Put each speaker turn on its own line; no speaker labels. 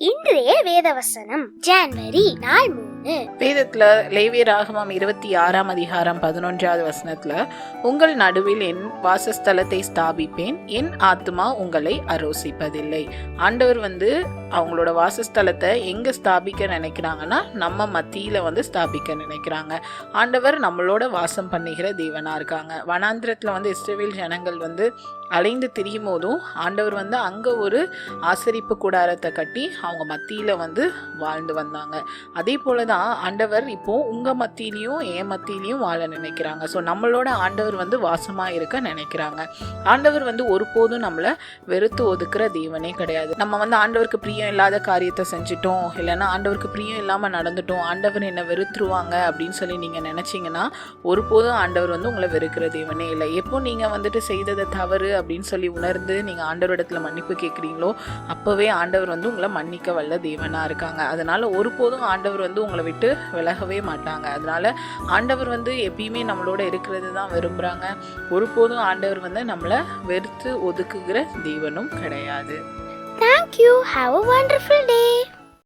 இன்றைய வேதவசனம் ஜனவரி 3.
வேதத்துல லேவியராகமம் 26 அதிகாரம் 11வது வசனத்துல, உங்கள் நடுவில் என் வாசஸ்தலத்தை ஸ்தாபிப்பேன், என் ஆத்மா உங்களை அரோசிப்பதில்லை. ஆண்டவர் அவங்களோட வாசஸ்தலத்தை எங்க ஸ்தாபிக்க நினைக்கிறாங்கன்னா நம்ம மத்தியில ஸ்தாபிக்க நினைக்கிறாங்க. ஆண்டவர் நம்மளோட வாசம் பண்ணுகிற தேவனா இருக்காங்க. வனாந்திரத்துல இஸ்ரவேல் ஜனங்கள் அலைந்து திரியும் போதும் ஆண்டவர் அங்க ஒரு ஆசரிப்பு கூடாரத்தை கட்டி அவங்க மத்தியில வாழ்ந்து வந்தாங்க. அதே போலதான் ஆண்டவர் இப்போ உங்க மத்தியிலையும் என் மத்தியிலையும் வாழ நினைக்கிறாங்க. ஸோ நம்மளோட ஆண்டவர் வாசமா இருக்க நினைக்கிறாங்க. ஆண்டவர் ஒருபோதும் நம்மளை வெறுத்து ஒதுக்குற தேவனே கிடையாது. நம்ம ஆண்டவருக்கு பிரியம் இல்லாத காரியத்தை செஞ்சுட்டோம், இல்லைன்னா ஆண்டவருக்கு பிரியம் இல்லாம நடந்துட்டோம், ஆண்டவர் என்னை வெறுத்துருவாங்க அப்படின்னு சொல்லி நீங்க நினைச்சீங்கன்னா ஒருபோதும் ஆண்டவர் உங்களை வெறுக்கிற தேவனே இல்லை. எப்போ நீங்க செய்ததை தவறு அப்படின்னு சொல்லி உணர்ந்து நீங்க ஆண்டவரிடத்துல மன்னிப்பு கேட்குறீங்களோ அப்பவே ஆண்டவர் உங்களை மன்னிக்க வல்ல தேவனா இருக்காங்க. அதனால ஒருபோதும் ஆண்டவர் உங்களை விட்டு விலகவே மாட்டாங்க. அதனால ஆண்டவர் எப்பயுமே நம்மளோட இருக்கிறது தான் விரும்புறாங்க. ஒருபோதும் ஆண்டவர் நம்மளை வெறுத்து ஒதுக்குகிற தேவனும் கிடையாது.
Thank you. Have a wonderful day.